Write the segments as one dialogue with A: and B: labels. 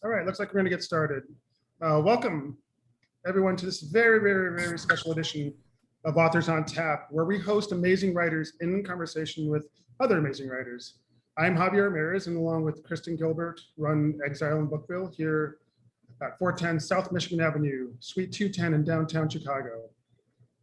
A: All right, looks like we're going to get started. Welcome, everyone, to this very, very, very special edition of Authors on Tap, where we host amazing writers in conversation with other amazing writers. I'm Javier Ramirez, and along with Kristen Gilbert, run Exile in Bookville here at 410 South Michigan Avenue, Suite 210 in downtown Chicago.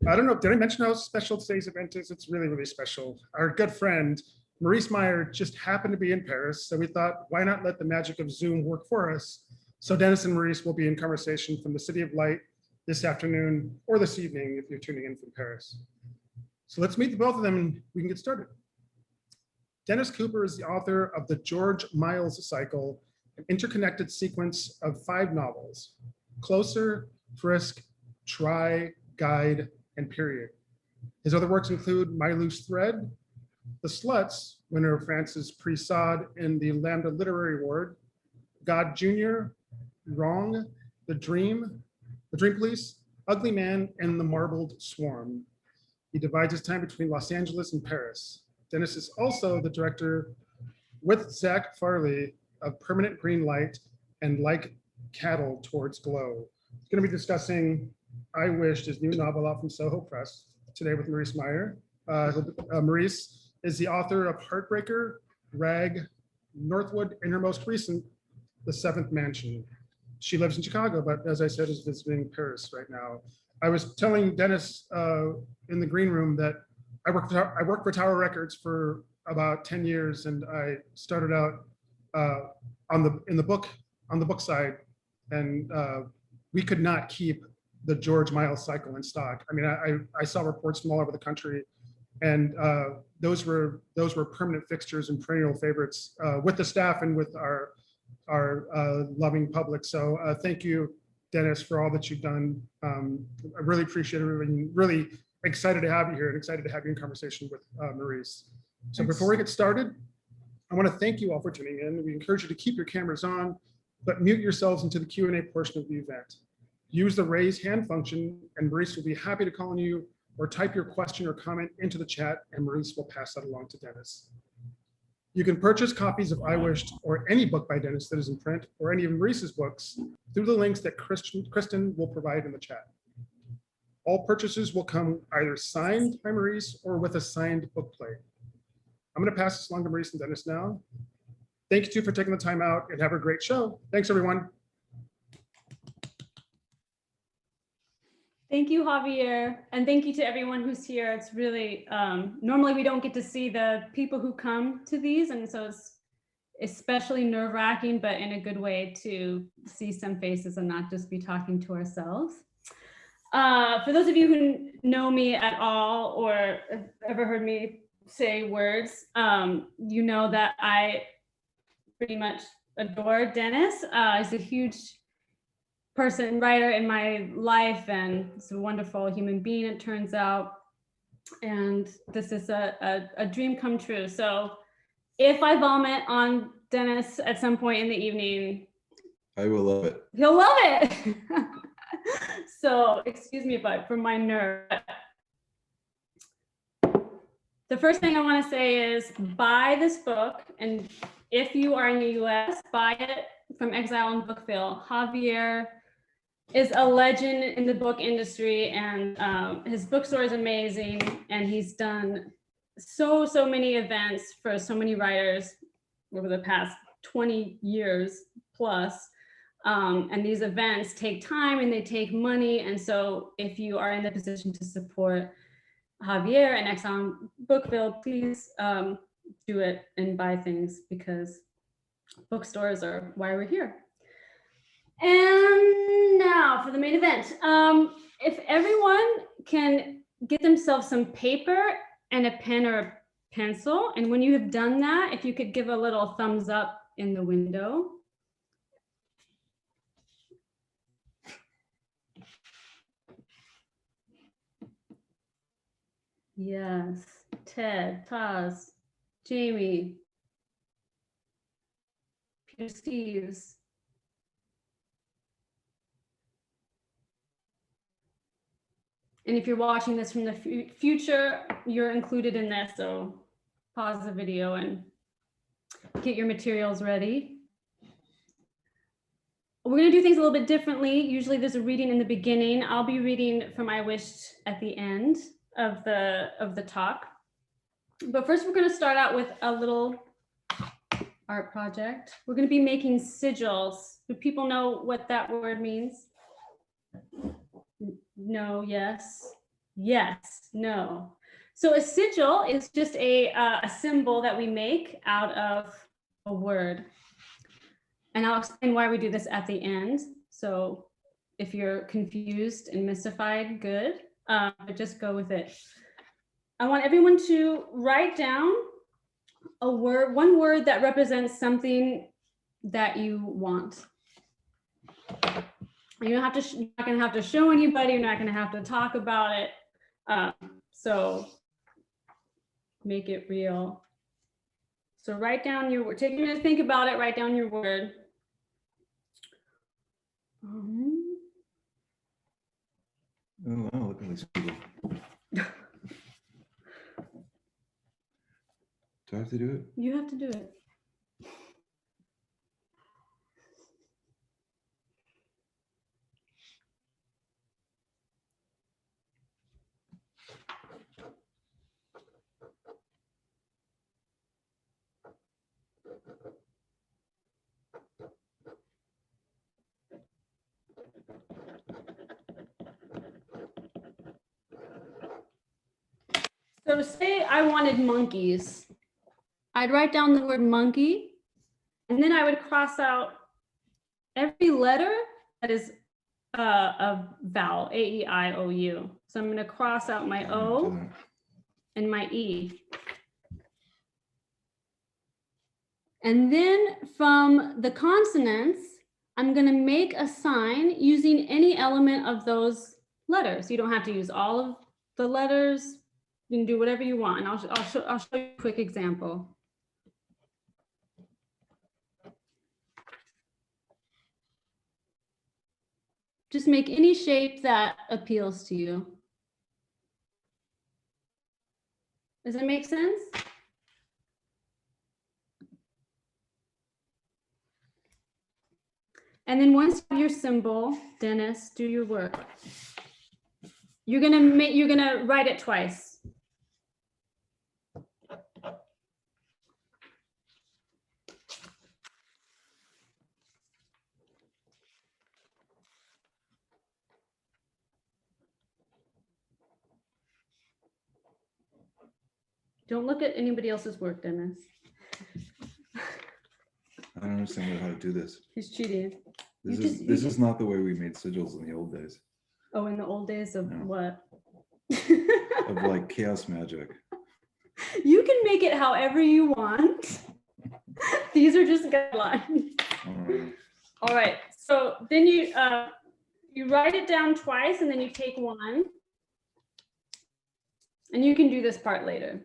A: I don't know, did I mention how special today's event is? It's really, really special. Our good friend, Maurice Meyer, just happened to be in Paris, so we thought, why not let the magic of Zoom work for us? So Dennis and Maurice will be in conversation from the City of Light this afternoon or this evening if you're tuning in from Paris. So let's meet the both of them and we can get started. Dennis Cooper is the author of the George Miles cycle, an interconnected sequence of 5 novels: Closer, Frisk, Try, Guide, and Period. His other works include My Loose Thread, The Sluts, winner of France's Prix Sade in the Lambda Literary Award, God Jr., Wrong, The Dream Police, Ugly Man, and The Marbled Swarm. He divides his time between Los Angeles and Paris. Dennis is also the director with Zac Farley of Permanent Green Light and Like Cattle Towards Glow. He's going to be discussing I Wished, his new novel out from Soho Press, today with Maurice Meyer. Maurice is the author of Heartbreaker, Rag, Northwood, and her most recent, The Seventh Mansion. She lives in Chicago, but as I said, is visiting Paris right now. I was telling Dennis in the green room that I worked for Tower Records for about 10 years, and I started out on the book side, and we could not keep the George Miles cycle in stock. I mean, I saw reports from all over the country, and those were permanent fixtures and perennial favorites with the staff and with our loving public. So thank you, Dennis, for all that you've done. I really appreciate it, and really excited to have you here and excited to have you in conversation with Maurice. So before we get started, I want to thank you all for tuning in. We encourage you to keep your cameras on, but mute yourselves into the Q&A portion of the event. Use the raise hand function, and Maurice will be happy to call on you, or type your question or comment into the chat, and Maurice will pass that along to Dennis. You can purchase copies of I Wished or any book by Dennis that is in print, or any of Maurice's books, through the links that Kristen will provide in the chat. All purchases will come either signed by Maurice or with a signed book plate. I'm going to pass this along to Maurice and Dennis now. Thank you two for taking the time out, and have a great show. Thanks, everyone.
B: Thank you, Javier, and thank you to everyone who's here. It's really, normally we don't get to see the people who come to these, and so it's especially nerve-wracking, but in a good way to see some faces and not just be talking to ourselves. For those of you who know me at all or have ever heard me say words, you know that I pretty much adore Dennis. He's a huge writer in my life, and he's a wonderful human being, it turns out. And this is a dream come true. So if I vomit on Dennis at some point in the evening,
C: I will love it.
B: He'll love it. So excuse me for my nerve. The first thing I want to say is buy this book, and if you are in the US, buy it from Exile in Bookville. Javier is a legend in the book industry, and his bookstore is amazing, and he's done so many events for so many writers over the past 20 years plus. And these events take time and they take money, and so if you are in the position to support Javier and Exile Bookville, please do it and buy things, because bookstores are why we're here. And now for the main event. If everyone can get themselves some paper and a pen or a pencil, and when you have done that, if you could give a little thumbs up in the window. Yes, Ted, Taz, Jamie, Peter Steves. And if you're watching this from the future, you're included in this, so pause the video and get your materials ready. We're going to do things a little bit differently. Usually there's a reading in the beginning. I'll be reading from I Wished at the end of the talk. But first we're going to start out with a little art project. We're going to be making sigils. Do people know what that word means? No, yes. Yes, no. So a sigil is just a symbol that we make out of a word. And I'll explain why we do this at the end. So if you're confused and mystified, good, but just go with it. I want everyone to write down a word, one word that represents something that you want. You don't have to, you're not gonna have to show anybody, you're not gonna have to talk about it. So make it real. So write down your word, take a minute to think about it, write down your word.
C: Oh, wow, look at these people. Do I have to do it?
B: You have to do it. So say I wanted monkeys. I'd write down the word monkey, and then I would cross out every letter that is a vowel, A-E-I-O-U. So I'm going to cross out my O and my E. And then from the consonants, I'm going to make a sign using any element of those letters. You don't have to use all of the letters. You can do whatever you want. And I'll show you a quick example. Just make any shape that appeals to you. Does it make sense? And then once you have your symbol, Dennis, do your work. You're gonna write it twice. Don't look at anybody else's work, Dennis.
C: I don't understand how to do this.
B: He's cheating.
C: This is not the way we made sigils in the old days.
B: Oh, in the old days of what?
C: Of like chaos magic.
B: You can make it however you want. These are just guidelines. All right. So then you write it down twice, and then you take one. And you can do this part later.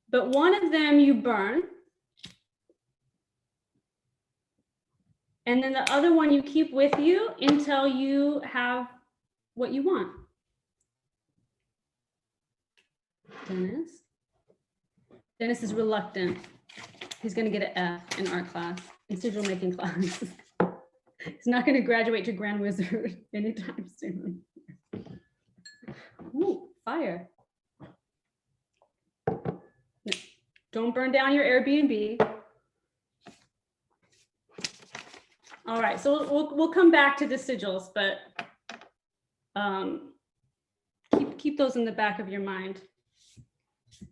B: But one of them you burn. And then the other one you keep with you until you have what you want. Dennis is reluctant. He's going to get an F in art class, in sigil making class. He's not going to graduate to Grand Wizard anytime soon. Ooh, fire. No, don't burn down your Airbnb. All right, so we'll come back to the sigils, but keep those in the back of your mind.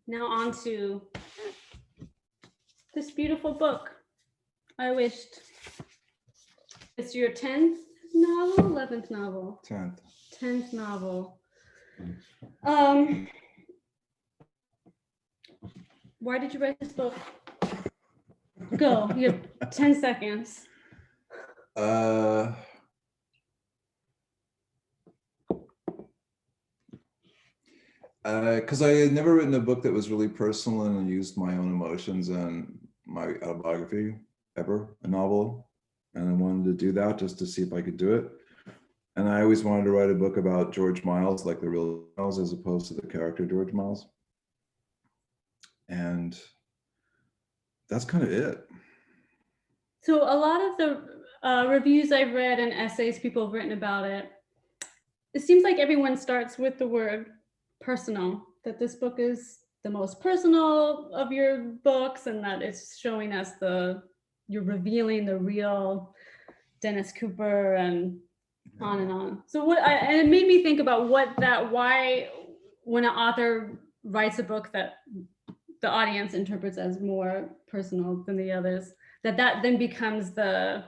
B: Now on to this beautiful book, I Wished. It's your 10th novel, 11th novel?
C: 10th.
B: 10th novel. Why did you write this book? Go, you have 10 seconds.
C: Because I had never written a book that was really personal and used my own emotions and my autobiography ever, a novel. And I wanted to do that just to see if I could do it. And I always wanted to write a book about George Miles, like the real Miles, as opposed to the character George Miles. And that's kind of it.
B: So a lot of the reviews I've read and essays people have written about it, it seems like everyone starts with the word personal, that this book is the most personal of your books, and that it's showing us you're revealing the real Dennis Cooper, and on and on. So and it made me think about why when an author writes a book that the audience interprets as more personal than the others, that then becomes the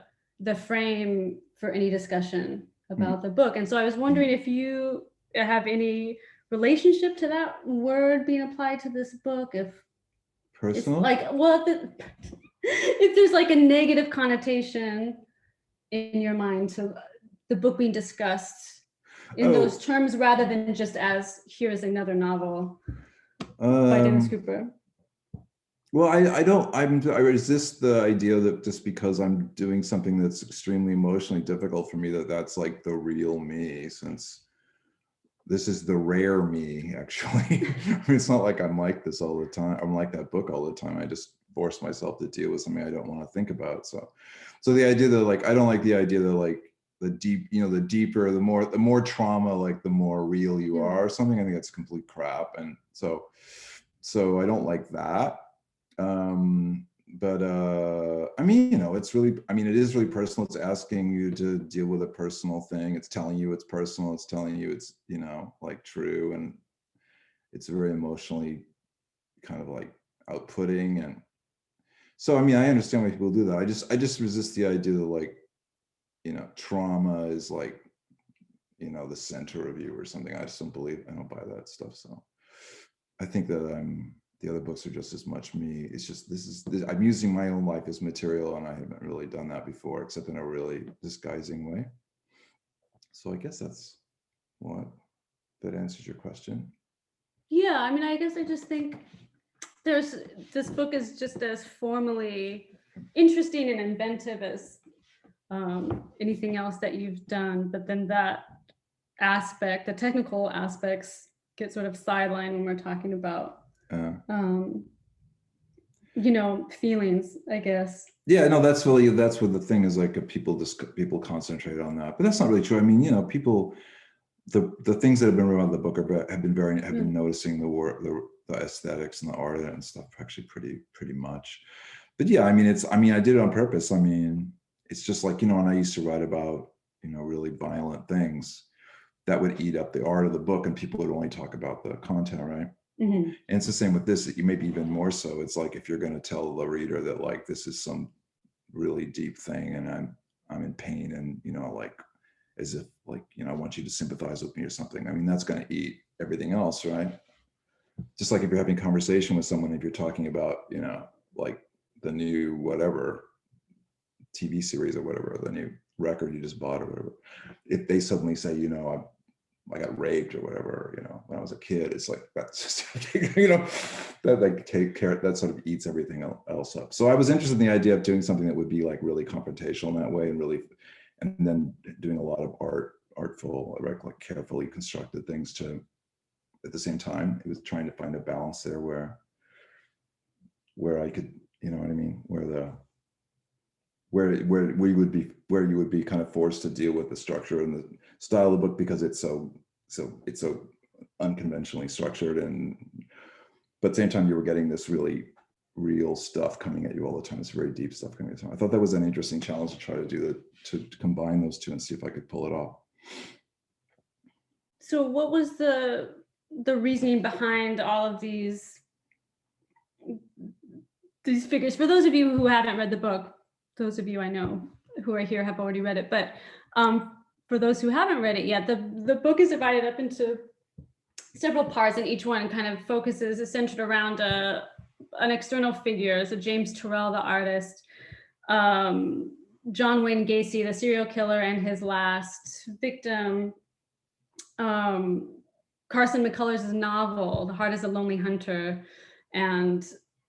B: frame for any discussion about the book. And so I was wondering if you have any relationship to that word being applied to this book, if
C: Personal?
B: it's like, well, if there's like a negative connotation in your mind to the book being discussed in those terms, rather than just as here's another novel by Dennis Cooper.
C: Well, I resist the idea that just because I'm doing something that's extremely emotionally difficult for me, that's like the real me, since this is the rare me, actually. I mean, it's not like I'm like this all the time. I'm like that book all the time. I just force myself to deal with something I don't want to think about. So the idea that like, I don't like the idea that like the deep, the deeper, the more trauma, like the more real you are or something. I think that's complete crap. And so I don't like that. But I mean, it's really, it is really personal. It's asking you to deal with a personal thing. It's telling you it's personal. It's telling you it's, like true. And it's very emotionally kind of like outputting. And so, I understand why people do that. I just resist the idea that like, trauma is like, the center of you or something. I just don't buy that stuff. So I think that the other books are just as much me. It's just, I'm using my own life as material, and I haven't really done that before, except in a really disguising way. So I guess that's that answers your question.
B: Yeah, I guess I just think this book is just as formally interesting and inventive as anything else that you've done, but then that aspect, the technical aspects, get sort of sidelined when we're talking about feelings, I guess.
C: Yeah, no, that's what the thing is, like, people concentrate on that, but that's not really true. People, the things that have been around the book have been noticing the aesthetics and the art and stuff actually pretty much. But yeah, I did it on purpose. It's just like, when I used to write about, really violent things that would eat up the art of the book, and people would only talk about the content, right? Mm-hmm. And it's the same with this, maybe even more so. It's like, if you're going to tell the reader that like, this is some really deep thing, and I'm in pain, and, like, as if like, I want you to sympathize with me or something. That's going to eat everything else, right? Just like if you're having a conversation with someone, if you're talking about, like the new whatever TV series or whatever, the new record you just bought or whatever, if they suddenly say, I got raped or whatever, when I was a kid, it's like, that's just, that like take care, that sort of eats everything else up. So I was interested in the idea of doing something that would be like really confrontational in that way, and then doing a lot of artful, like carefully constructed things at the same time. It was trying to find a balance there where I could, where you would be kind of forced to deal with the structure and the style of the book, because it's so unconventionally structured, but at the same time you were getting this really real stuff coming at you all the time. It's very deep stuff coming at you. I thought that was an interesting challenge to try to do that, to combine those two and see if I could pull it off.
B: So what was the reasoning behind all of these figures? For those of you who haven't read the book, those of you I know who are here have already read it, but for those who haven't read it yet, the book is divided up into several parts, and each one kind of is centered around an external figure. So James Turrell, the artist, John Wayne Gacy, the serial killer, and his last victim, Carson McCullers' novel, The Heart is a Lonely Hunter, and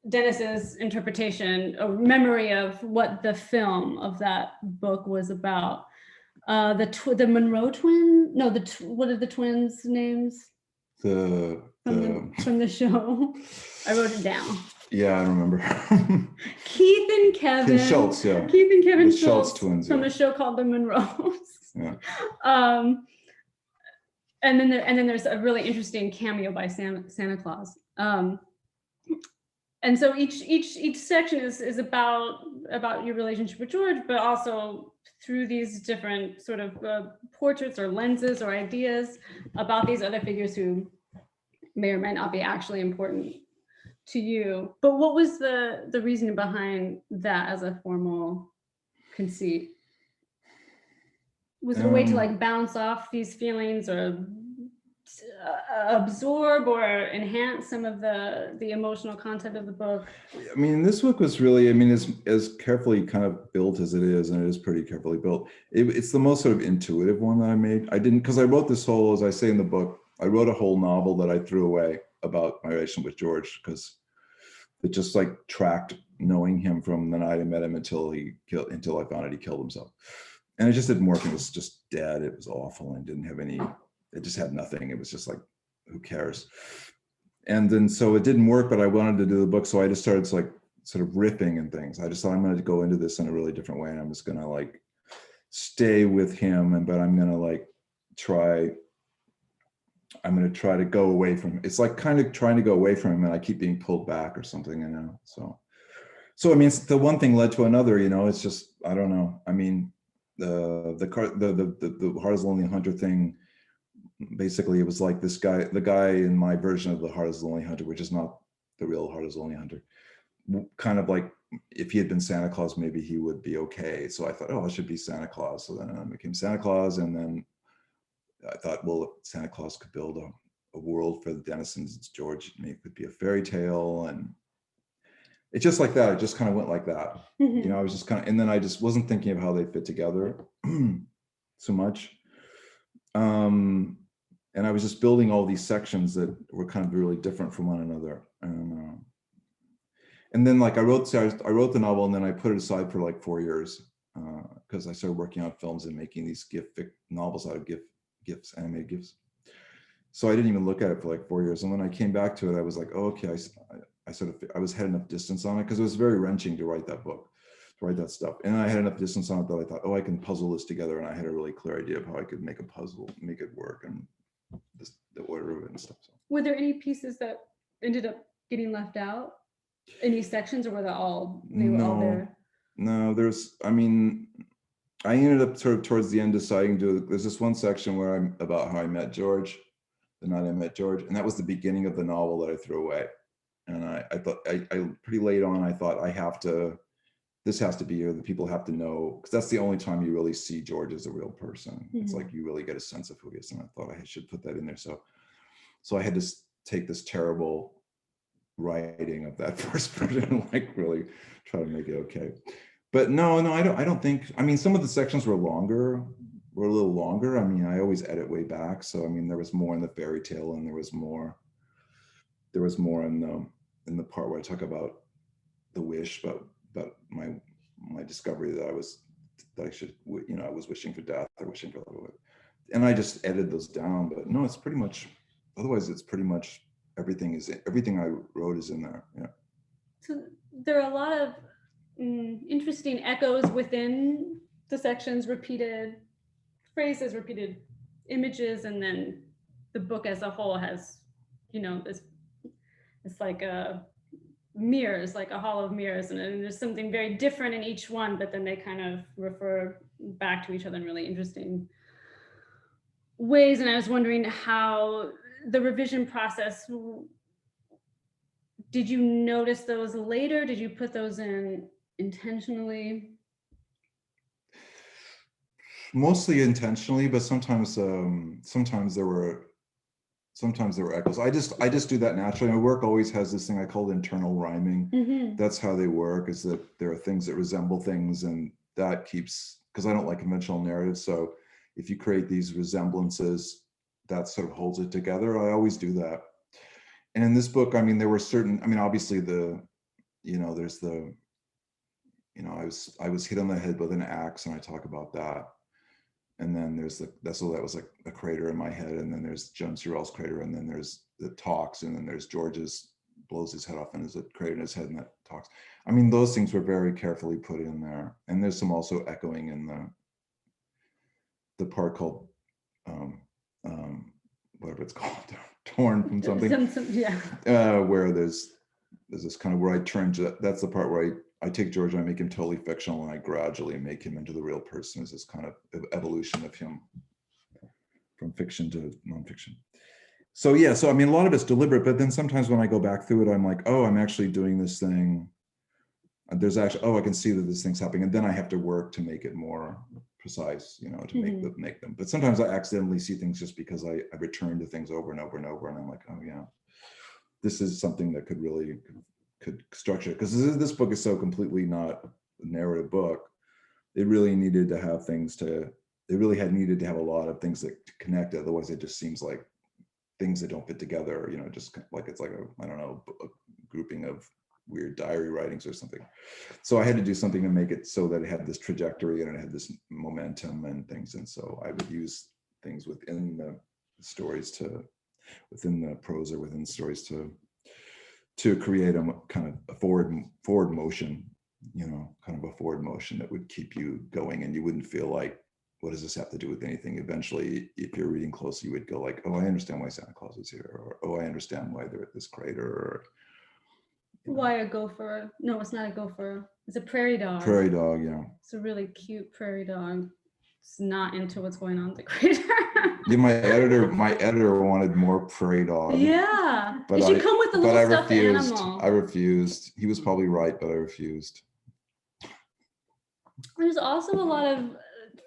B: Dennis's interpretation or memory of what the film of that book was about. The Monroe twin? No, what are the twins' names?
C: From
B: the show. I wrote it down. Yeah.
C: Yeah, I remember.
B: Keith and Kevin.
C: Ken Schultz, yeah.
B: Keith and Kevin
C: The Schultz
B: Schultz
C: twins,
B: from
C: yeah.
B: a show called The Monroes.
C: Yeah.
B: And then there's a really interesting cameo by Santa Claus. And so each section is about your relationship with George, but also through these different sort of portraits or lenses or ideas about these other figures who may or may not be actually important to you. But what was the reasoning behind that as a formal conceit? Was it a way to like bounce off these feelings or absorb or enhance some of the emotional content of the book?
C: I mean, this book was really, I mean, as carefully kind of built as it is, and it is pretty carefully built, it's the most sort of intuitive one that I made. I didn't, because I wrote this whole, as I say in the book, I wrote a whole novel that I threw away about my relationship with George, because it just like tracked knowing him from the night I met him until I found out he killed himself. And it just didn't work. It was just dead. It was awful and didn't have any, it just had nothing. It was just like, who cares? And then so it didn't work, but I wanted to do the book. So I just started like sort of riffing and things. I just thought I'm going to go into this in a really different way. And I'm just going to like stay with him. But I'm going to like I'm going to try to go away from him. It's like kind of trying to go away from him and I keep being pulled back or something, you know? So I mean, the one thing led to another, you know, it's just, I don't know. I mean, the Heart is a Lonely Hunter thing, basically it was like this guy, the guy in my version of the Heart is a Lonely Hunter, which is not the real Heart is a Lonely Hunter, kind of like if he had been Santa Claus, maybe he would be okay. So I thought, oh, I should be Santa Claus. So then I became Santa Claus. And then I thought, well, Santa Claus could build a world for the denizens. It's George, it could be a fairy tale. And it's just like that. It just kind of went like that.
B: Mm-hmm.
C: You know, I was just kind of, and then I just wasn't thinking of how they fit together so much. And I was just building all these sections that were kind of really different from one another. And then like I wrote the novel and then I put it aside for like 4 years because I started working on films and making these novels out of GIFs, animated GIFs. So I didn't even look at it for like 4 years. And when I came back to it, I was like, oh, okay, I was had enough distance on it because it was very wrenching to write that book, to write that stuff. And I had enough distance on it that I thought, oh, I can puzzle this together. And I had a really clear idea of how I could make a puzzle, make it work, and the order of it and stuff. So.
B: Were there any pieces that ended up getting left out? Any sections, or were they all there?
C: No, I mean, I ended up sort of towards the end deciding there's this one section where I'm about how I met George, the night I met George, and that was the beginning of the novel that I threw away. And I thought, I pretty late on, I thought this has to be here. The people have to know, because that's the only time you really see George as a real person. Mm-hmm. It's like you really get a sense of who he is. And I thought I should put that in there. So I had to take this terrible writing of that first version and like really try to make it okay. But no, I don't think, I mean, some of the sections were a little longer. I mean, I always edit way back. So, I mean, there was more in the fairy tale and there was more in the part where I talk about the wish, but my discovery that I was wishing for death or wishing for love. And I just edited those down, but no, it's pretty much, otherwise it's pretty much everything I wrote is in there. Yeah.
B: So there are a lot of interesting echoes within the sections, repeated phrases, repeated images, and then the book as a whole has, you know, it's like a mirrors, like a hall of mirrors, and there's something very different in each one, but then they kind of refer back to each other in really interesting ways. And I was wondering how the revision process, did you notice those later? Did you put those in intentionally?
C: Mostly intentionally, but sometimes there were echoes. I just do that naturally. My work always has this thing I call internal rhyming. Mm-hmm. That's how they work, is that there are things that resemble things, and that keeps, because I don't like conventional narratives. So if you create these resemblances, that sort of holds it together. I always do that. And in this book, I mean, there were certain, I mean, obviously I was hit on the head with an axe, and I talk about that. And then there's that was like a crater in my head, and then there's John Searle's crater, and then there's the talks, and then there's George's blows his head off and is a crater in his head and that talks. I mean, those things were very carefully put in there. And there's some also echoing in the part called, whatever it's called, torn from something. Where there's this kind of where I turn to, that's the part where I take George and I make him totally fictional and I gradually make him into the real person. Is this kind of evolution of him from fiction to nonfiction. So yeah, so I mean, a lot of it's deliberate, but then sometimes when I go back through it, I'm like, oh, I'm actually doing this thing. There's actually, oh, I can see that this thing's happening. And then I have to work to make it more precise, you know, to make them. But sometimes I accidentally see things just because I return to things over and over and over. And I'm like, oh yeah, this is something that could structure. Because this book is so completely not a narrative book. It really needed to have things it really had needed to have a lot of things that connect. Otherwise it just seems like things that don't fit together, you know, just like it's like I don't know, a grouping of weird diary writings or something. So I had to do something to make it so that it had this trajectory and it had this momentum and things. And so I would use things within the stories within the prose or within stories to create a kind of a forward motion, you know, kind of a forward motion that would keep you going and you wouldn't feel like, what does this have to do with anything? Eventually, if you're reading closely, you would go like, oh, I understand why Santa Claus is here, or oh, I understand why they're at this crater, or
B: why a gopher? No, it's not a gopher. It's a prairie dog.
C: Prairie dog, yeah.
B: It's a really cute prairie dog. It's not into what's going on at the crater.
C: Yeah, my editor wanted more prairie dog.
B: Yeah,
C: but
B: it should come with a little stuffed animal.
C: I refused. He was probably right, but I refused.
B: There's also a lot of,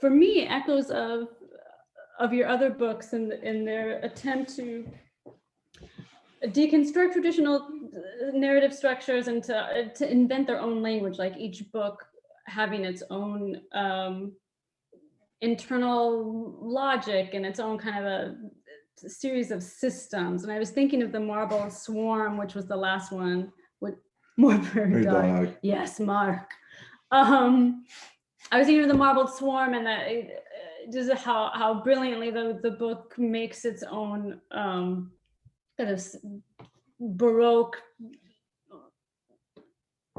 B: for me, echoes of your other books and in their attempt to deconstruct traditional narrative structures and to invent their own language, like each book having its own internal logic and its own kind of a series of systems. And I was thinking of the Marble Swarm, which was the last one with more prairie dog. Yes, Mark. I was thinking of the Marbled Swarm and that just how brilliantly the book makes its own kind of Baroque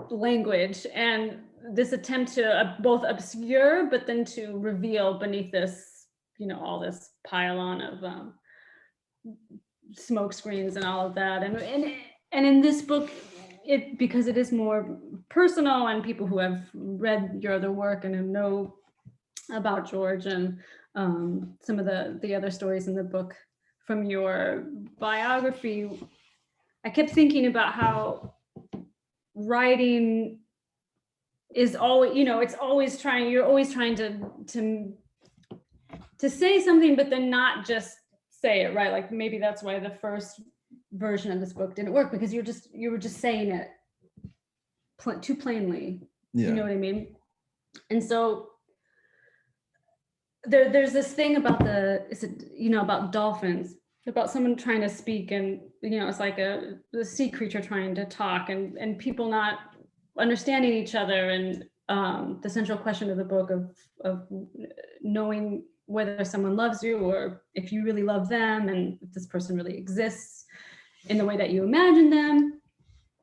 B: language, and this attempt to both obscure but then to reveal beneath this, you know, all this pile-on of smoke screens and all of that. And in this book, because it is more personal and people who have read your other work and who know about George and some of the other stories in the book from your biography, I kept thinking about how writing is always, you know, you're always trying to say something, but then not just say it, right? Like maybe that's why the first version of this book didn't work, because you were just saying it too plainly. Yeah. You know what I mean? And so there's this thing about about dolphins, about someone trying to speak, and you know, it's like a sea creature trying to talk, and people not understanding each other, and the central question of the book of knowing whether someone loves you or if you really love them, and if this person really exists in the way that you imagine them.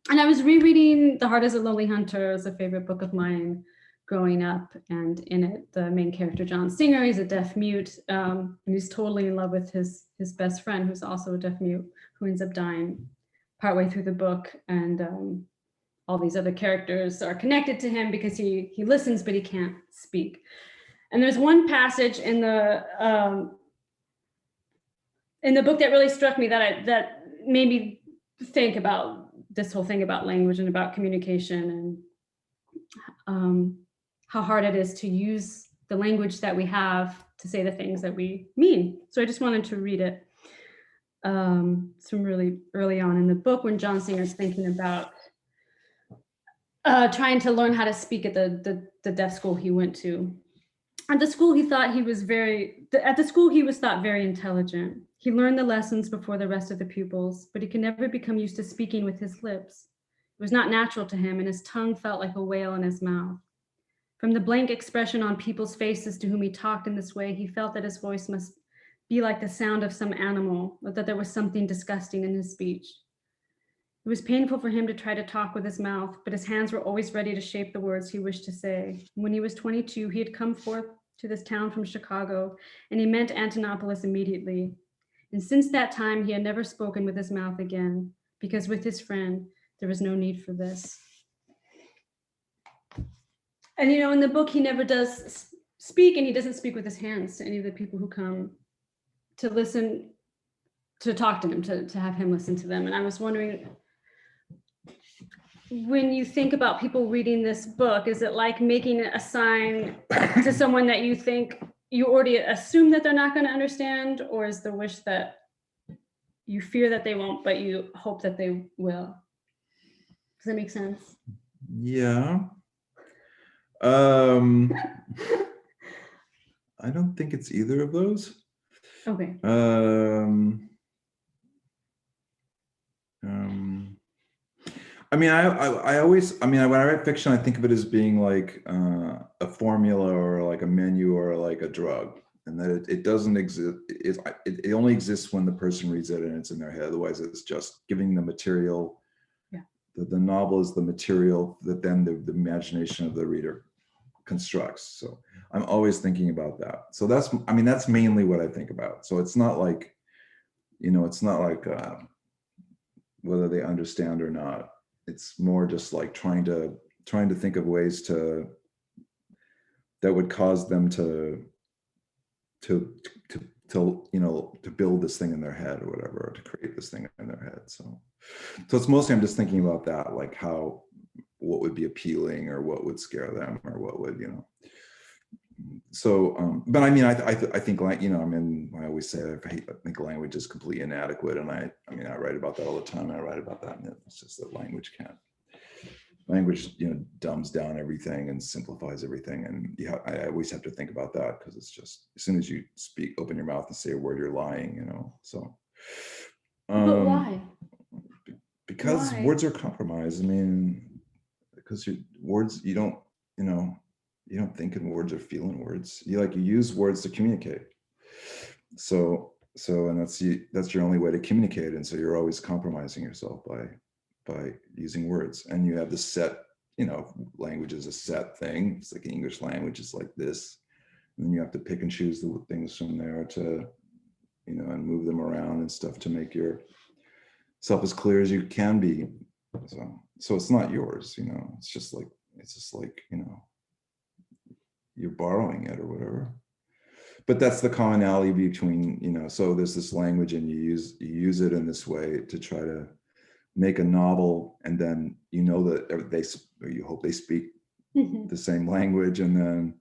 B: And I was rereading The Heart is a Lonely Hunter, as a favorite book of mine growing up, and in it the main character, John Singer, he's a deaf mute, and he's totally in love with his best friend, who's also a deaf mute, who ends up dying partway through the book. And all these other characters are connected to him because he listens but he can't speak. And there's one passage in the book that really struck me, that made me think about this whole thing about language and about communication, and how hard it is to use the language that we have to say the things that we mean. So I just wanted to read it. Some really early on in the book, when John Singer's thinking about trying to learn how to speak at the deaf school he went to. At the school, he was thought very intelligent. He learned the lessons before the rest of the pupils, but he could never become used to speaking with his lips. It was not natural to him, and his tongue felt like a whale in his mouth. From the blank expression on people's faces to whom he talked in this way, he felt that his voice must be like the sound of some animal, or that there was something disgusting in his speech. It was painful for him to try to talk with his mouth, but his hands were always ready to shape the words he wished to say. When he was 22, he had come forth to this town from Chicago, and he meant Antonopolis immediately. And since that time, he had never spoken with his mouth again, because with his friend, there was no need for this. And in the book, he never does speak, and he doesn't speak with his hands to any of the people who come to listen, to talk to him, to have him listen to them. And I was wondering, when you think about people reading this book, is it like making a sign to someone that you think you already assume that they're not going to understand, or is the wish that you fear that they won't, but you hope that they will? Does that make sense?
C: Yeah. I don't think it's either of those.
B: Okay.
C: I always, when I write fiction, I think of it as being like a formula or like a menu or like a drug, and that it doesn't exist. It only exists when the person reads it and it's in their head. Otherwise, it's just giving the material.
B: Yeah.
C: The novel is the material that then the imagination of the reader constructs. So I'm always thinking about that. So that's mainly what I think about. So it's not like, whether they understand or not. It's more just like trying to think of ways that would cause them to build this thing in their head or whatever, or to create this thing in their head. So it's mostly I'm just thinking about that, like what would be appealing or what would scare them or what would, So, but I think, like, I always say I think language is completely inadequate, and I write about that all the time. I write about that, and it's just that language dumbs down everything and simplifies everything, and I always have to think about that, because it's just, as soon as you open your mouth and say a word, you're lying, So.
B: But why?
C: Because
B: why?
C: Words are compromised. Because words, you don't think in words or feel in words. You use words to communicate. So and that's your only way to communicate. And so you're always compromising yourself by using words. And you have the set, language is a set thing. It's like English language is like this. And then you have to pick and choose the things from there to, and move them around and stuff to make yourself as clear as you can be. So it's not yours, it's just like, you're borrowing it or whatever. But that's the commonality between, so there's this language, and you use it in this way to try to make a novel, and then that you hope they speak the same language, and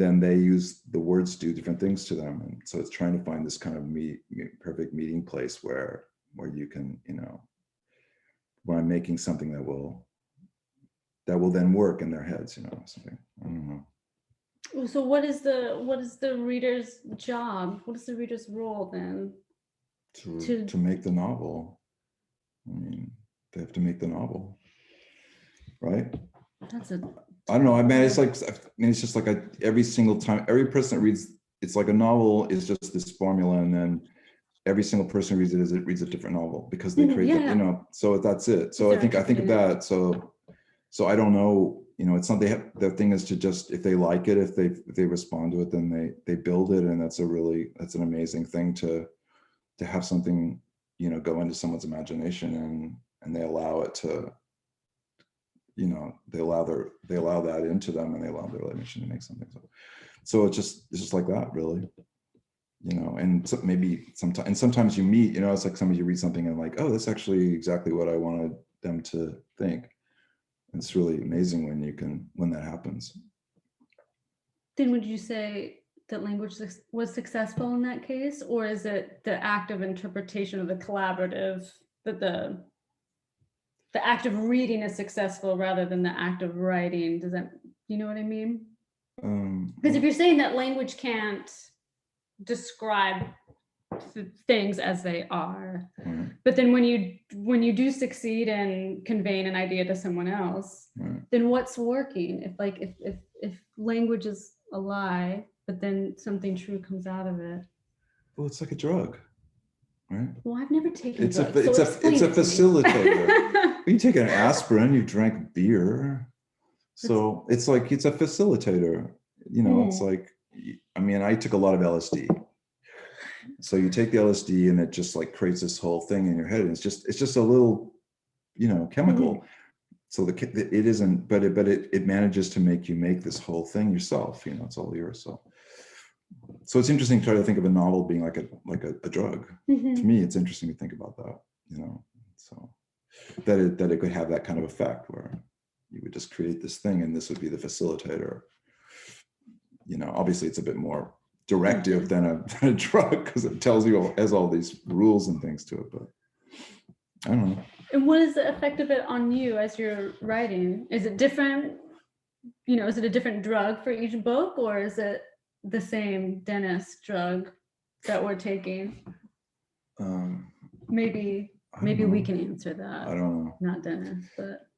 C: then they use the words to do different things to them. And so it's trying to find this kind of perfect meeting place where you can, where I'm making something that will then work in their heads, something. I don't know.
B: So what is the reader's job? What is the reader's role then?
C: To make the novel. They have to make the novel, right? I don't know. It's like, it's just like every single time, every person that reads, it's like a novel is just this formula, and then every single person reads it reads a different novel, because they create that, so that's it. So I think of that. So I don't know, it's not, the thing is to just, if they like it, if they respond to it, then they build it. And that's an amazing thing to have something, go into someone's imagination, and they allow it to, they allow that into them, and they allow their imagination to make something. So it's just like that, really. And so maybe sometimes you meet, it's like somebody, you read something and like, oh, that's actually exactly what I wanted them to think. And it's really amazing when that happens.
B: Then would you say that language was successful in that case, or is it the act of interpretation of the collaborative, that the act of reading is successful rather than the act of writing? Does that, you know what I mean? Because if you're saying that language can't describe things as they are, but then when you do succeed in conveying an idea to someone else, then what's working? If language is a lie, but then something true comes out of it.
C: Well, it's like a drug, right?
B: Well, I've never taken
C: It's a
B: drugs, so explain
C: it's a
B: it to me.
C: facilitator. You take an aspirin, you drank beer, so it's like it's a facilitator. You know, it's like, I mean, I took a lot of LSD. So you take the LSD and it just like creates this whole thing in your head, and it's just a little, you know, chemical. So it isn't, but it manages to make you make this whole thing yourself. You know, it's all yours. So it's interesting to try to think of a novel being like a drug. To me, it's interesting to think about that. You know, so that it could have that kind of effect where you would just create this thing, and this would be the facilitator. You know, obviously it's a bit more directive than a drug, because it tells you, has all these rules and things to it, but I don't know.
B: And what is the effect of it on you as you're writing? Is it different? You know, is it a different drug for each book, or is it the same dentist drug that we're taking? Maybe we can answer that.
C: I don't know.
B: Not dentist, but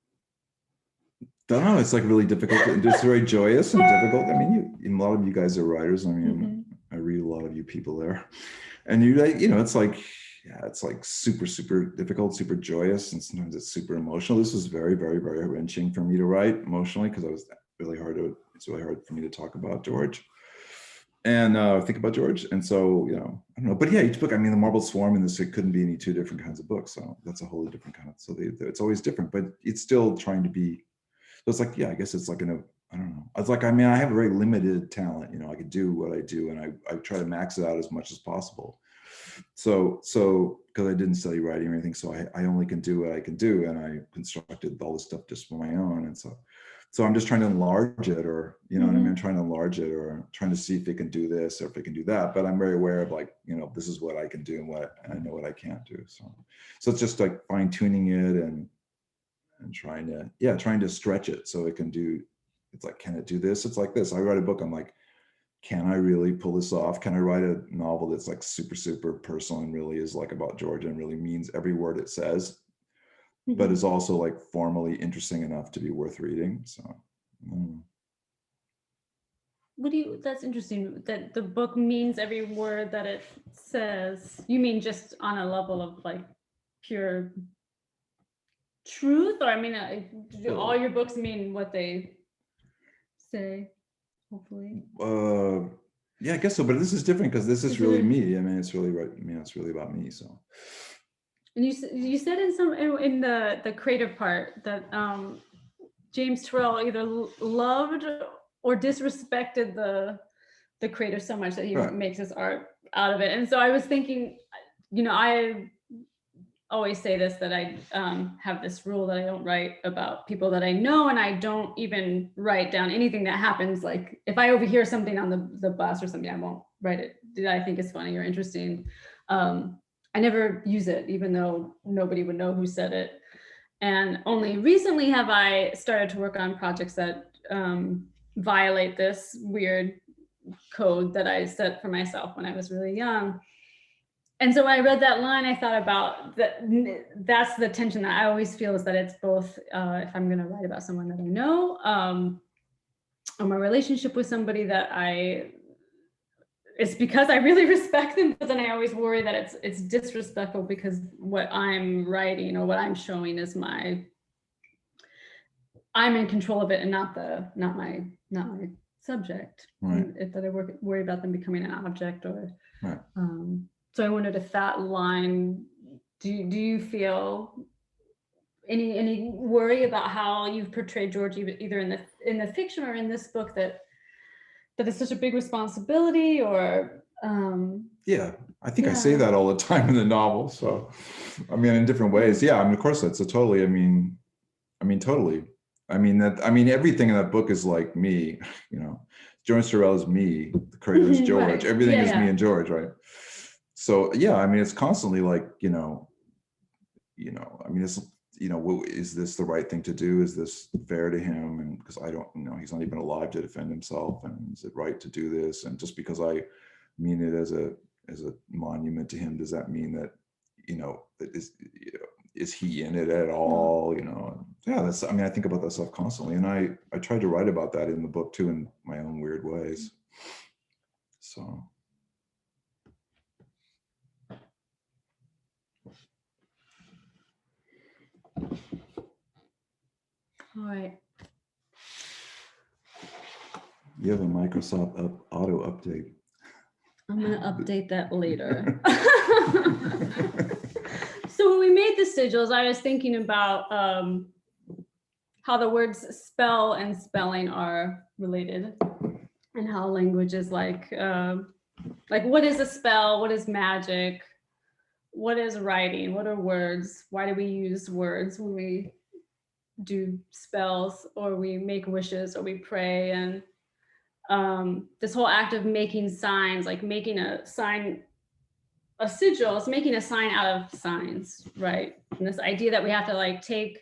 C: I don't know. It's like really difficult. And it's very joyous and difficult. I mean, a lot of you guys are writers. I mean, I read a lot of you people there, and you know, it's like, yeah, it's like super, super difficult, super joyous, and sometimes it's super emotional. This was very, very, very wrenching for me to write emotionally, because it's really hard for me to talk about George and think about George. And so, you know, I don't know, but yeah, each book, I mean, the Marble Swarm and this, it couldn't be any two different kinds of books. So that's a wholly different kind of, so it's always different, but it's still trying to be, so it's like, yeah, I guess it's like I don't know. It's like, I mean, I have a very limited talent, you know, I could do what I do, and I try to max it out as much as possible. So because I didn't study writing or anything, so I only can do what I can do, and I constructed all this stuff just for my own. And so I'm just trying to enlarge it, or, you know what I mean? I'm trying to enlarge it, or trying to see if it can do this or if it can do that. But I'm very aware of, like, you know, this is what I can do and I know what I can't do. So it's just like fine tuning it and trying to stretch it so it can do. It's like, can it do this? It's like this. I write a book, I'm like, can I really pull this off? Can I write a novel that's like super, super personal and really is like about Georgia and really means every word it says, but is also like formally interesting enough to be worth reading? So
B: that's interesting that the book means every word that it says. You mean just on a level of like pure truth, or I mean, do all your books mean what they say, hopefully?
C: Yeah, I guess so, but this is different because this is really me. I mean, it's really right. I mean, it's really about me. So.
B: And you said in the creative part that James Turrell either loved or disrespected the creator so much that he makes his art out of it. And so I was thinking, you know, I always say this, that I have this rule that I don't write about people that I know, and I don't even write down anything that happens. Like if I overhear something on the bus or something, I won't write it. Did I think it's funny or interesting? I never use it, even though nobody would know who said it. And only recently have I started to work on projects that violate this weird code that I set for myself when I was really young. And so when I read that line, I thought about that. That's the tension that I always feel, is that it's both, if I'm going to write about someone that I know, or my relationship with somebody that it's because I really respect them, but then I always worry that it's disrespectful because what I'm writing or what I'm showing is I'm in control of it and not my subject.
C: Right.
B: That I worry about them becoming an object or.
C: Right.
B: So I wondered if that line, do you feel any worry about how you've portrayed George either in the fiction or in this book, that it's such a big responsibility, or
C: yeah, I think I say that all the time in the novel. So I mean, in different ways. Yeah, I mean, of course that's totally, I mean totally. I mean everything in that book is like me, you know. George Turrell is me, the creator is George. Right. Everything is me and George, right? So yeah, I mean, it's constantly like, you know, I mean, it's, you know, is this the right thing to do? Is this fair to him? And because I don't, you know, he's not even alive to defend himself. And is it right to do this? And just because I mean it as a monument to him, does that mean that, you know, is he in it at all? You know, yeah, I mean, I think about that stuff constantly. And I tried to write about that in the book too, in my own weird ways. So.
B: All right.
C: You have a Microsoft auto update.
B: I'm going to update that later. So when we made the sigils, I was thinking about how the words spell and spelling are related, and how language is like what is a spell? What is magic? What is writing? What are words? Why do we use words when we do spells, or we make wishes, or we pray? And this whole act of making signs, like making a sign, a sigil is making a sign out of signs, right? And this idea that we have to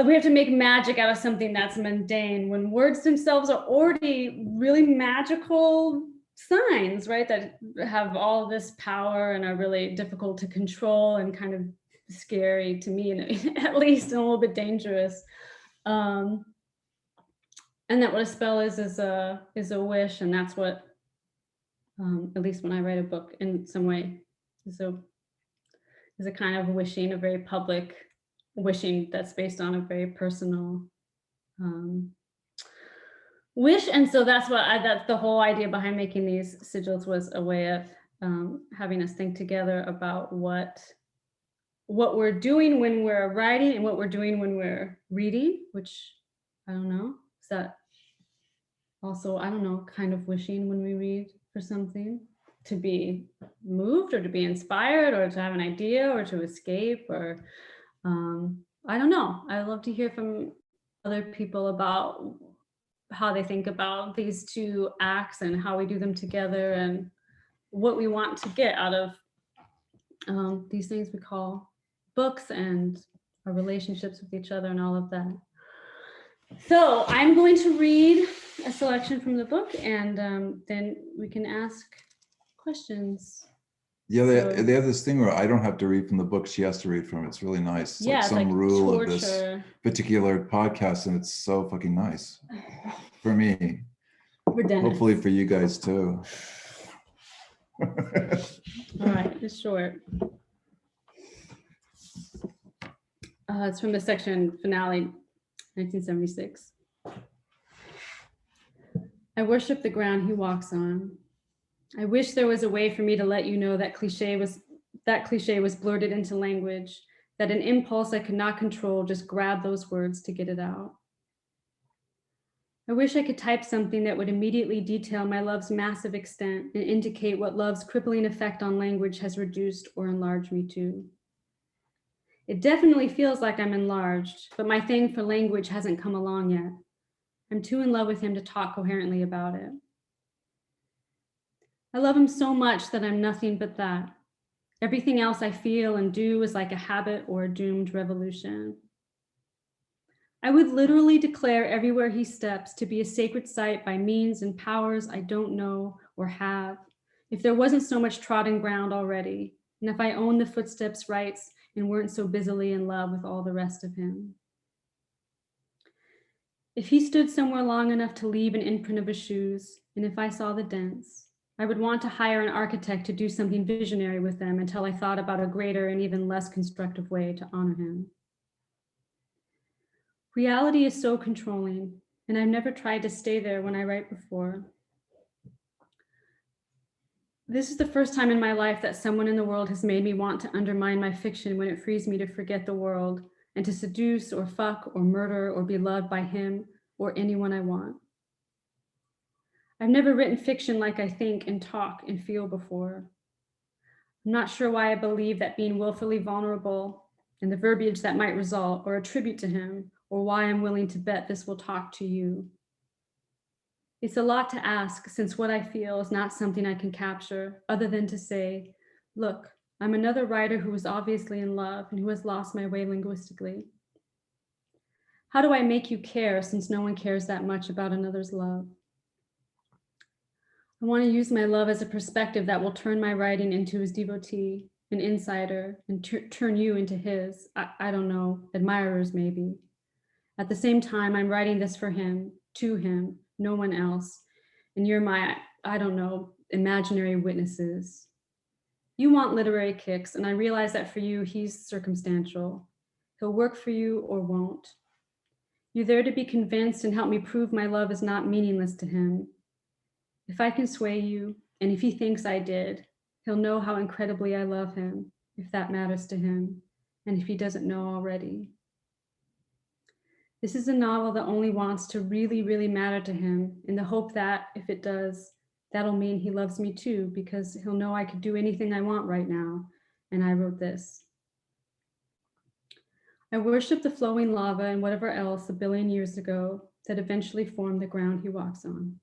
B: we have to make magic out of something that's mundane, when words themselves are already really magical signs, right? That have all this power and are really difficult to control and kind of scary to me, and at least, and a little bit dangerous. And that what a spell is a wish, and that's what, at least when I write a book, in some way, is a kind of wishing, a very public wishing that's based on a very personal wish. And so that's that's the whole idea behind making these sigils, was a way of having us think together about what we're doing when we're writing and what we're doing when we're reading, which I don't know, is that also, I don't know, kind of wishing when we read for something, to be moved or to be inspired or to have an idea or to escape, or I don't know. I'd love to hear from other people about how they think about these two acts and how we do them together, and what we want to get out of these things we call books, and our relationships with each other and all of that. So I'm going to read a selection from the book, and then we can ask questions.
C: Yeah, they have this thing where I don't have to read from the book, she has to read from it. It's really nice. It's
B: yeah,
C: like
B: it's
C: some
B: like
C: rule
B: torture.
C: of this particular podcast, and it's so fucking nice for me.
B: For Dennis.
C: Hopefully for you guys too.
B: All right, it's short. It's from the section finale, 1976. I worship the ground he walks on. I wish there was a way for me to let you know that cliche was blurted into language, that an impulse I could not control just grabbed those words to get it out. I wish I could type something that would immediately detail my love's massive extent and indicate what love's crippling effect on language has reduced or enlarged me to. It definitely feels like I'm enlarged, but my thing for language hasn't come along yet. I'm too in love with him to talk coherently about it. I love him so much that I'm nothing but that. Everything else I feel and do is like a habit or a doomed revolution. I would literally declare everywhere he steps to be a sacred site by means and powers I don't know or have, if there wasn't so much trodden ground already, and if I owned the footsteps' rights and weren't so busily in love with all the rest of him. If he stood somewhere long enough to leave an imprint of his shoes, and if I saw the dents, I would want to hire an architect to do something visionary with them until I thought about a greater and even less constructive way to honor him. Reality is so controlling, and I've never tried to stay there when I write before. This is the first time in my life that someone in the world has made me want to undermine my fiction when it frees me to forget the world and to seduce or fuck or murder or be loved by him or anyone I want. I've never written fiction like I think and talk and feel before. I'm not sure why I believe that being willfully vulnerable and the verbiage that might result or attribute to him, or why I'm willing to bet this will talk to you. It's a lot to ask, since what I feel is not something I can capture, other than to say, look, I'm another writer who is obviously in love and who has lost my way linguistically. How do I make you care, since no one cares that much about another's love? I want to use my love as a perspective that will turn my writing into his devotee, an insider, and turn you into his, I don't know, admirers maybe. At the same time, I'm writing this for him, to him, no one else. And you're my, I don't know, imaginary witnesses. You want literary kicks, and I realize that for you, he's circumstantial. He'll work for you or won't. You're there to be convinced and help me prove my love is not meaningless to him. If I can sway you, and if he thinks I did, he'll know how incredibly I love him, if that matters to him, and if he doesn't know already. This is a novel that only wants to really, really matter to him, in the hope that, if it does, that'll mean he loves me too, because he'll know I could do anything I want right now, and I wrote this. I worship the flowing lava and whatever else a billion years ago that eventually formed the ground he walks on.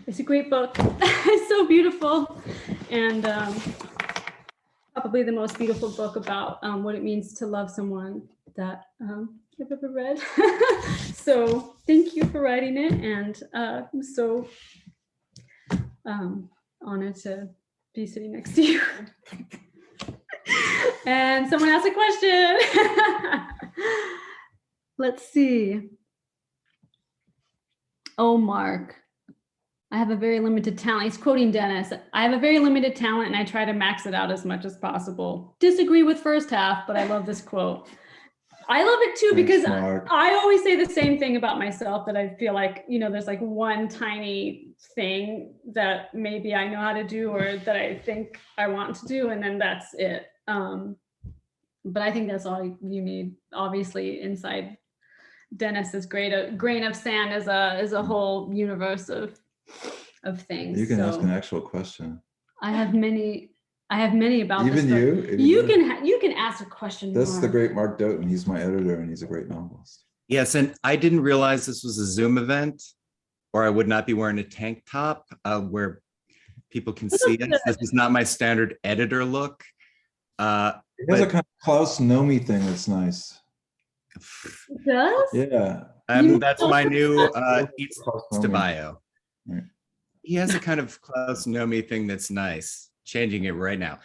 B: It's a great book. It's so beautiful. And probably the most beautiful book about what it means to love someone that I've ever read. So thank you for writing it. And I'm so honored to be sitting next to you. And someone asked a question. Let's see. Oh, Mark. I have a very limited talent. He's quoting Dennis. I have a very limited talent and I try to max it out as much as possible. Disagree with first half, but I love this quote. I love it too, because I always say the same thing about myself, that I feel like, you know, there's like one tiny thing that maybe I know how to do or that I think I want to do, and then that's it. But I think that's all you need. Obviously, inside Dennis is great. A grain of sand is a whole universe of things.
C: You can ask an actual question.
B: I have many about
C: even
B: this.
C: you.
B: You can ask a question.
C: That's
B: Mark.
C: the great Mark Doughton. He's my editor and he's a great novelist.
D: Yes, and I didn't realize this was a Zoom event, or I would not be wearing a tank top where people can see it. This is not my standard editor look.
C: It has a kind of Klaus Nomi thing that's nice.
B: It does?
C: Yeah.
D: That's my new Insta bio.
C: Right.
D: He has a kind of Klaus Nomi thing that's nice. Changing it right now.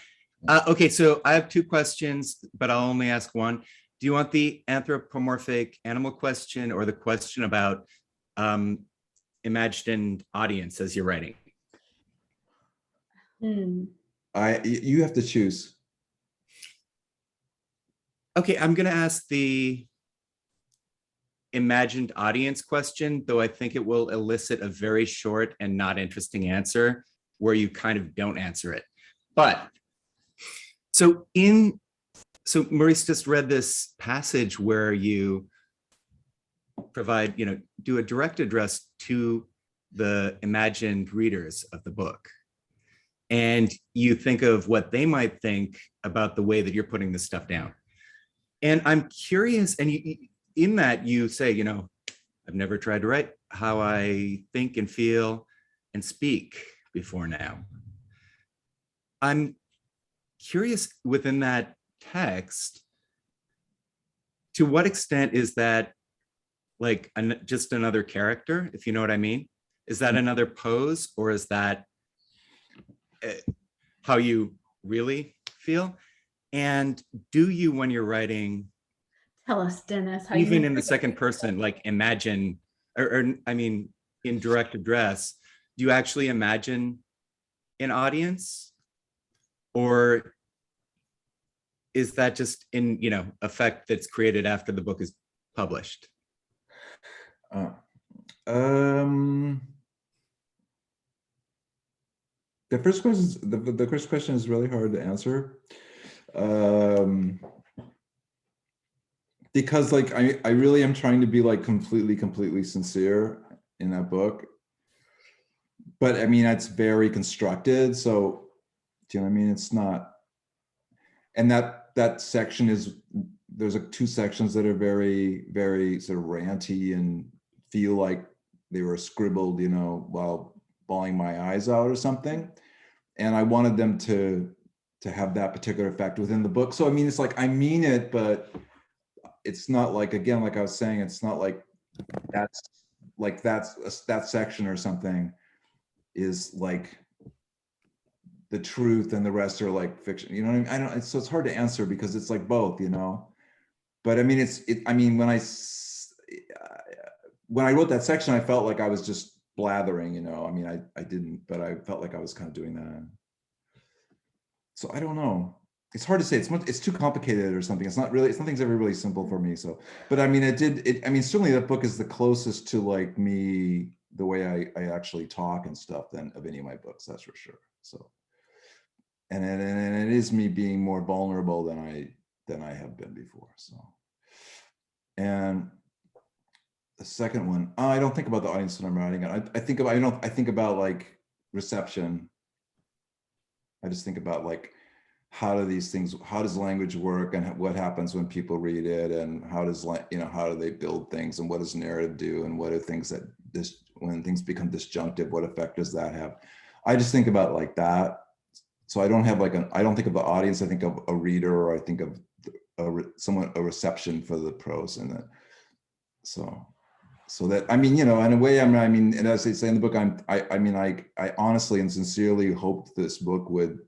D: Okay, so I have two questions, but I'll only ask one. Do you want the anthropomorphic animal question or the question about imagined audience as you're writing?
C: You have to choose.
D: Okay, I'm gonna ask the imagined audience question, though I think it will elicit a very short and not interesting answer where you kind of don't answer it. But so Maurice just read this passage where you provide, do a direct address to the imagined readers of the book. And you think of what they might think about the way that you're putting this stuff down. And I'm curious, and in that you say, I've never tried to write how I think and feel and speak before now. I'm curious within that text, to what extent is that like just another character, if you know what I mean? Is that another pose, or is that how you really feel? And do you, when you're writing,
B: tell us, Dennis, how
D: even in the second person, like imagine, or I mean, in direct address, do you actually imagine an audience, or is that just in effect that's created after the book is published?
C: The first question is really hard to answer. Because like I really am trying to be like completely sincere in that book, but I mean it's very constructed, so do you know what I mean? It's not, and that section is, there's like two sections that are very sort of ranty and feel like they were scribbled while bawling my eyes out or something, and I wanted them to have that particular effect within the book. So I mean, it's like I mean it, but it's not like, again, like I was saying, it's not like that section or something is like the truth and the rest are like fiction. You know what I mean? So it's hard to answer because it's like both, but I mean, I mean, when I wrote that section, I felt like I was just blathering, I mean, I didn't, but I felt like I was kind of doing that. So I don't know. it's hard to say. It's too complicated or something. It's not really. Nothing's ever really simple for me. So, but I mean, I mean, certainly that book is the closest to like me, the way I actually talk and stuff than of any of my books. That's for sure. So, and it is me being more vulnerable than I have been before. So, and the second one, I don't think about the audience when I'm writing it. I think about like reception. I just think about like, how does language work, and what happens when people read it, and how do they build things, and what does narrative do, and what are things that when things become disjunctive, what effect does that have? I just think about like that. So I don't think of the audience. I think of a reader, or I think of a reception for the prose in it. So that, I mean, in a way, and as I say in the book, I honestly and sincerely hoped this book would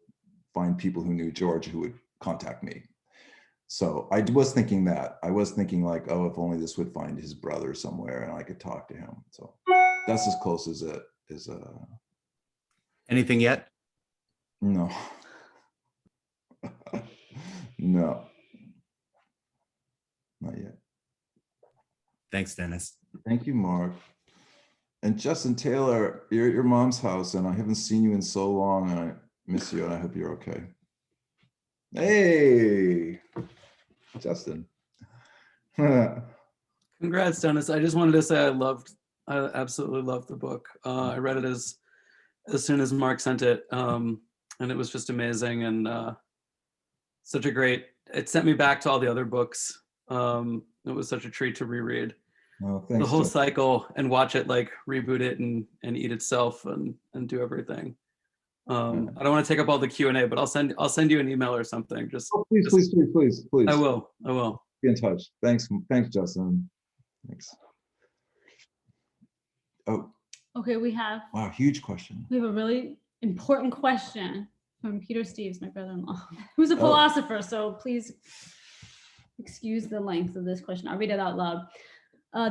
C: find people who knew George who would contact me. So I was thinking like, oh, if only this would find his brother somewhere and I could talk to him. So that's as close as it is.
D: Anything yet?
C: No. No. Not yet.
D: Thanks, Dennis.
C: Thank you, Mark. And Justin Taylor, you're at your mom's house, and I haven't seen you in so long, and I miss you, and I hope you're okay. Hey, Justin.
E: Congrats, Dennis. I just wanted to say I absolutely loved the book. I read it as soon as Mark sent it, and it was just amazing, and it sent me back to all the other books. It was such a treat to reread.
C: Oh, thanks,
E: the whole
C: Justin.
E: cycle and watch it like reboot it and eat itself and do everything. I don't want to take up all the Q&A, but I'll send you an email or something.
C: Please.
E: I will.
C: Be in touch. Thanks, Justin. Thanks. Oh,
B: Okay, we have
C: wow, huge question.
B: a really important question from Peter Steves, my brother-in-law, who's a philosopher. So please excuse the length of this question. I'll read it out loud.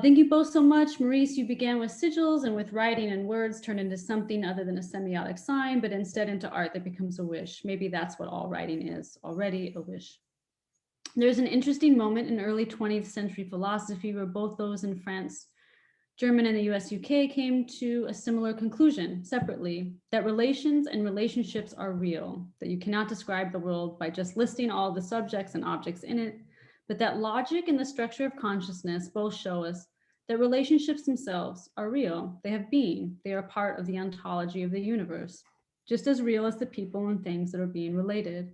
B: Thank you both so much. Maurice, you began with sigils and with writing and words turned into something other than a semiotic sign, but instead into art that becomes a wish. Maybe that's what all writing is, already a wish. There's an interesting moment in early 20th century philosophy where both those in France, German, and the US, UK came to a similar conclusion separately, that relations and relationships are real, that you cannot describe the world by just listing all the subjects and objects in it, but that logic and the structure of consciousness both show us that relationships themselves are real. They have been. They are part of the ontology of the universe, just as real as the people and things that are being related.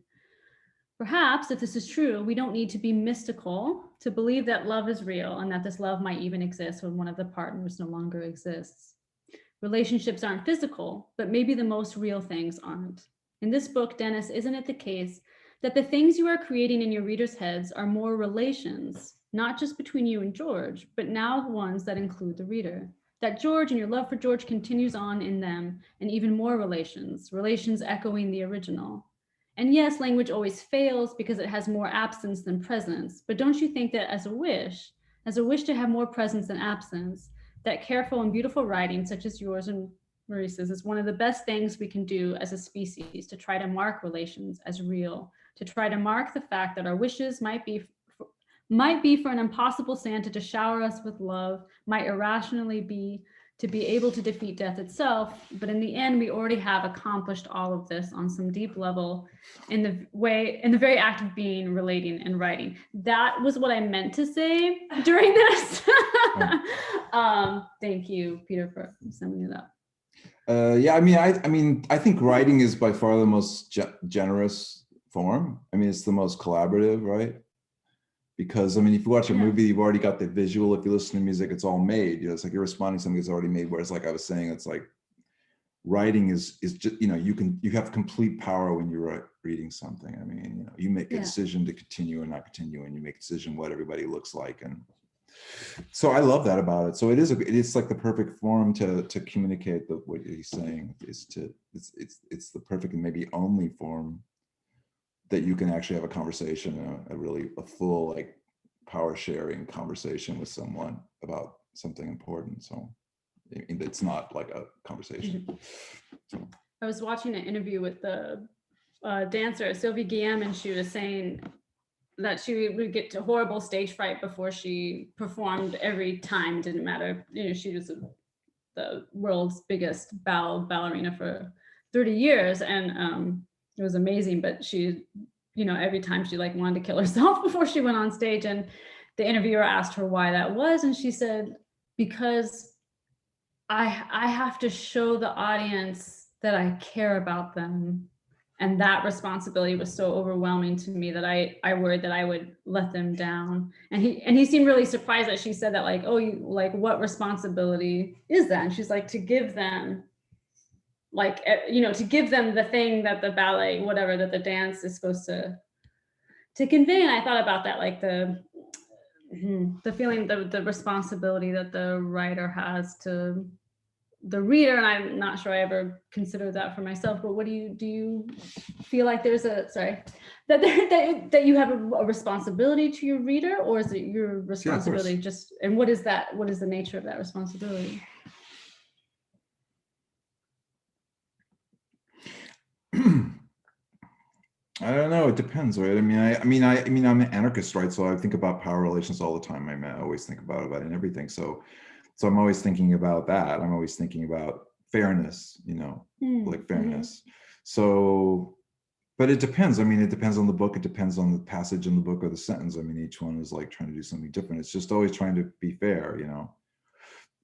B: Perhaps, if this is true, we don't need to be mystical to believe that love is real and that this love might even exist when one of the partners no longer exists. Relationships aren't physical, but maybe the most real things aren't. In this book, Dennis, isn't it the case that the things you are creating in your readers' heads are more relations, not just between you and George, but now ones that include the reader? That George and your love for George continues on in them, and even more relations echoing the original. And yes, language always fails because it has more absence than presence, but don't you think that as a wish to have more presence than absence, that careful and beautiful writing such as yours and Maurice's is one of the best things we can do as a species to try to mark relations as real, to try to mark the fact that our wishes might be for an impossible Santa to shower us with love, might irrationally be to be able to defeat death itself, but in the end, we already have accomplished all of this on some deep level in the very act of being, relating, and writing. That was what I meant to say during this. Thank you, Peter, for summing it up.
C: Yeah, I think writing is by far the most generous form. I mean, it's the most collaborative, right? Because if you watch a movie, you've already got the visual. If you listen to music, it's all made. It's like you're responding to something that's already made. Whereas, like I was saying, it's like writing is just you have complete power when you're reading something. I mean, you make a decision to continue or not continue, and you make a decision what everybody looks like. And so I love that about it. So it's like the perfect form to communicate what he's saying. It's the perfect and maybe only form that you can actually have a conversation, a full like power sharing conversation with someone about something important. So it's not like a conversation. So.
B: I was watching an interview with the dancer, Sylvie Guillaume, and she was saying that she would get to horrible stage fright before she performed every time. Didn't matter, she was the world's biggest ballerina for 30 years, and it was amazing. But she, every time she like wanted to kill herself before she went on stage. And the interviewer asked her why that was, and she said, because I have to show the audience that I care about them. And that responsibility was so overwhelming to me that I worried that I would let them down. And he seemed really surprised that she said that, like, oh, you like, what responsibility is that? And she's like, to give them, like, to give them the thing that the ballet, whatever, that the dance is supposed to convey. And I thought about that, like the feeling, the responsibility that the writer has to the reader. And I'm not sure I ever considered that for myself, but what do you feel like there's that you have a responsibility to your reader, or is it your responsibility just, and what is that? What is the nature of that responsibility?
C: I don't know. It depends, right? I mean, I'm an anarchist, right? So I think about power relations all the time. I always think about it and everything. So I'm always thinking about that. I'm always thinking about fairness, like fairness. So, but it depends. I mean, it depends on the book. It depends on the passage in the book or the sentence. I mean, each one is like trying to do something different. It's just always trying to be fair,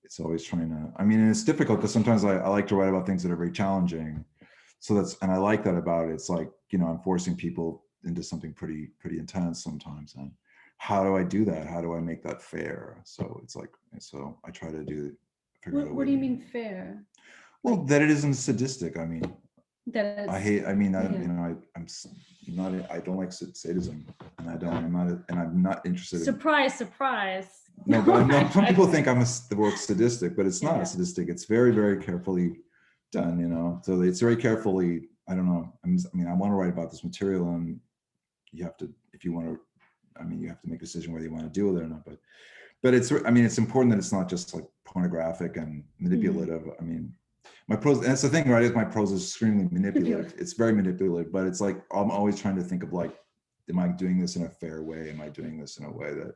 C: It's always trying to, and it's difficult because sometimes I like to write about things that are very challenging. So and I like that about it. It's like, I'm forcing people into something pretty intense sometimes. And how do I do that? How do I make that fair? So it's like, so I try to figure out a way.
B: What do you mean fair?
C: Well, that it isn't sadistic. I mean,
B: that
C: I hate, I'm not, I don't like sadism, and I'm not interested in.
B: Surprise.
C: No, but no, some people think the word sadistic, but it's not sadistic. It's very, very carefully done, so it's very carefully, I don't know. I want to write about this material, and you have to, if you want to, you have to make a decision whether you want to deal with it or not. But it's important that it's not just like pornographic and manipulative. My prose, and that's the thing, right? Is my prose is extremely manipulative. It's very manipulative, but it's like, I'm always trying to think of like, am I doing this in a fair way? Am I doing this in a way that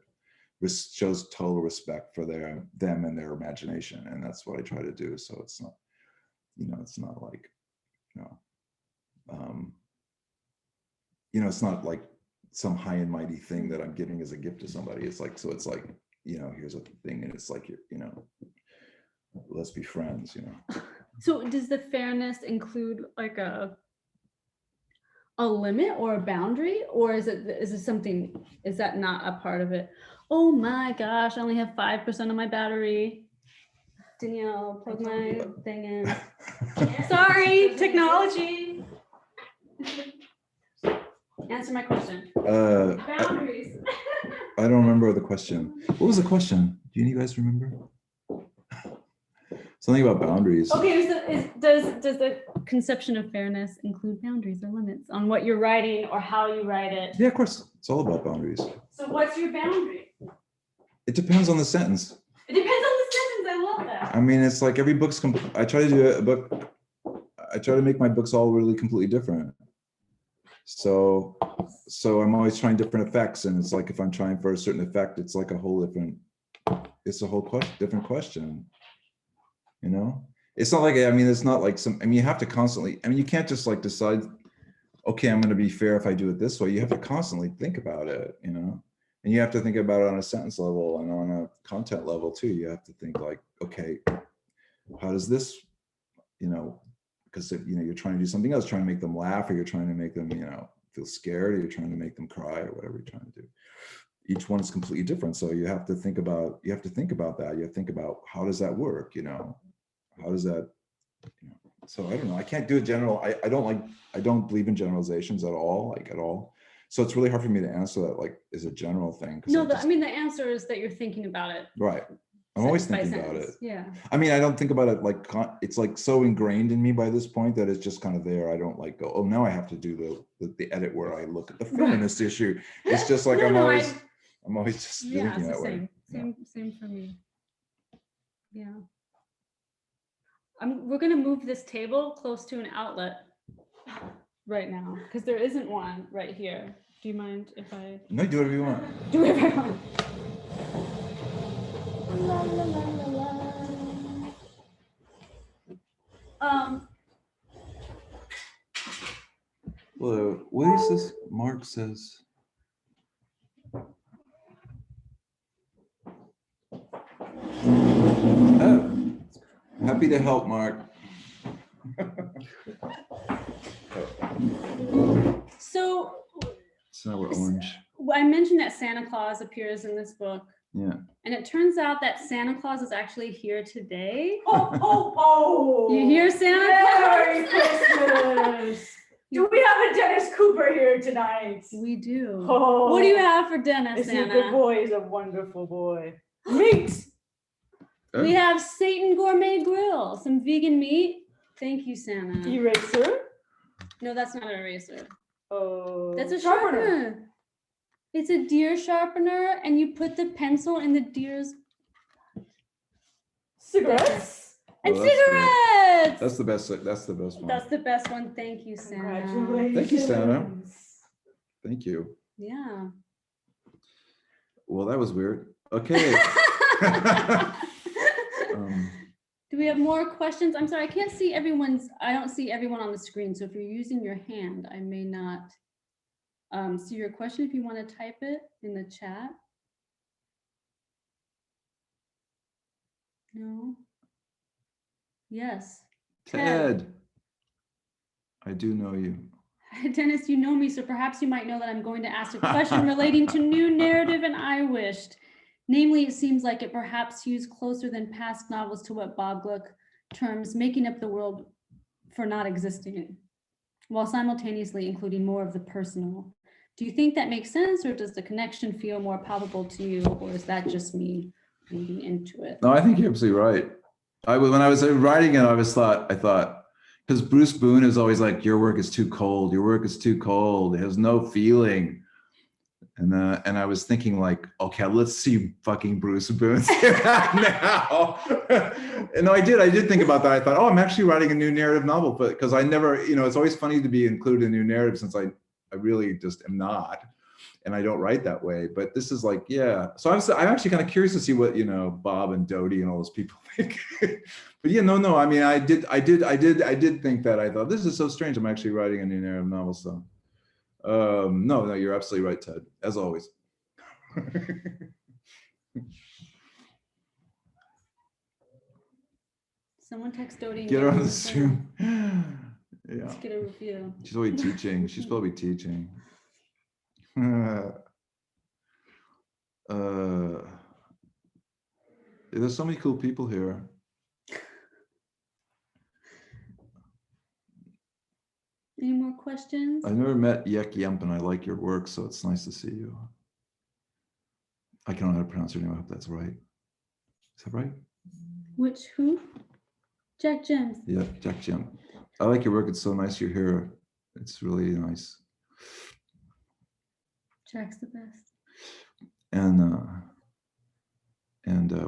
C: shows total respect for them and their imagination? And that's what I try to do. So it's not, it's not like, it's not like some high and mighty thing that I'm giving as a gift to somebody. It's like, so it's like, here's a thing, and it's like, let's be friends,
B: So does the fairness include like a limit or a boundary, or is it something, is that not a part of it? Oh my gosh, I only have 5% of my battery. Danielle, plug my thing in. Sorry, technology. Answer my question. Boundaries.
C: I don't remember the question. What was the question? Do you guys remember? Something about boundaries.
B: Okay, does the conception of fairness include boundaries or limits on what you're writing or how you write it?
C: Yeah, of course. It's all about boundaries.
B: So what's your boundary?
C: It depends on the sentence.
B: It depends on the sentence. I love that.
C: It's like every book's I try to do a book. I try to make my books all really completely different. So I'm always trying different effects, and it's like if I'm trying for a certain effect, it's like a whole different. It's a whole different question. It's not like, it's not like you have to constantly, you can't just like decide, okay, I'm going to be fair if I do it this way. You have to constantly think about it, and you have to think about it on a sentence level and on a content level too. You have to think like, okay, how does this, because you're trying to do something else, trying to make them laugh, or you're trying to make them, feel scared, or you're trying to make them cry, or whatever you're trying to do. Each one is completely different. So you have to think about that. You have to think about how does that work? How does that, so I don't know. I can't do a general, I don't believe in generalizations at all, So it's really hard for me to answer that, like, as a general thing.
B: No, the answer is that you're thinking about it.
C: Right. I'm always thinking about it.
B: Yeah.
C: I don't think about it like, it's like so ingrained in me by this point that it's just kind of there. I don't like go, oh, now I have to do the edit where I look at the feminist issue. It's just like, I'm always just thinking that way.
B: Same for me. Yeah. We're going to move this table close to an outlet. right now because there isn't one right here. Do you mind if I
C: No, do whatever you want.
B: do whatever I want? La, la, la, la, la.
C: Well, what is this? Mark says. Oh, happy to help, Mark.
B: So
C: So we're orange.
B: I mentioned that Santa Claus appears in this book.
C: Yeah.
B: And it turns out that Santa Claus is actually here today.
F: Oh!
B: You hear Santa
F: Merry
B: Claus?
F: Christmas! Do we have a Dennis Cooper here tonight?
B: We do.
F: Oh,
B: What do you have for dinner,
F: Is he a good
B: Santa?
F: boy? He's a wonderful boy. Meat!
B: We have Satan Gourmet Grill, some vegan meat. Thank you, Santa.
F: Eraser?
B: No, that's not an eraser.
F: Oh,
B: That's a sharpener. It's a deer sharpener, and you put the pencil in the deer's
F: Cigarettes?
B: and
C: Oh, that's great.
B: cigarettes.
C: That's the best. That's the best one.
B: That's the best one. Thank you, Santa.
F: Congratulations.
C: Thank you, Santa. Thank you.
B: Yeah.
C: Well, that was weird. Okay.
B: Do we have more questions? I'm sorry, I can't see everyone's, I don't see everyone on the screen. So if you're using your hand, I may not see your question. If you want to type it in the chat. No. Yes.
C: Ted. I do know you.
B: Dennis, you know me, so perhaps you might know that I'm going to ask a question relating to new narrative and I wished. Namely, it seems like it perhaps hews closer than past novels to what Bob Gluck terms making up the world for not existing, while simultaneously including more of the personal. Do you think that makes sense, or does the connection feel more palpable to you, or is that just me reading into it?
C: No, I think you're absolutely right. When I was writing it, I thought, because Bruce Boone is always like, your work is too cold. Your work is too cold. It has no feeling. And I was thinking like, okay, let's see fucking Bruce Boone now. And no, I did think about that. I thought, oh, I'm actually writing a new narrative novel, but because I never, it's always funny to be included in a new narrative since I really just am not, and I don't write that way. But this is like, yeah. So I'm actually kind of curious to see what Bob and Dodie and all those people think. But yeah, no. I mean, I did think that. I thought this is so strange. I'm actually writing a new narrative novel. So. No, you're absolutely right, Ted, as always.
B: Someone text Dodie.
C: Get her on the Zoom. Yeah.
B: Let's get a review.
C: She's probably teaching. She's probably teaching. There's so many cool people here.
B: Any more questions?
C: I've never met Yek Yemp, and I like your work, so it's nice to see you. I don't know how to pronounce your name. I hope that's right. Is that right?
B: Who? Jack Gems.
C: Yeah, Jack Jemp. I like your work. It's so nice you're here. It's really nice.
B: Jack's the best.
C: And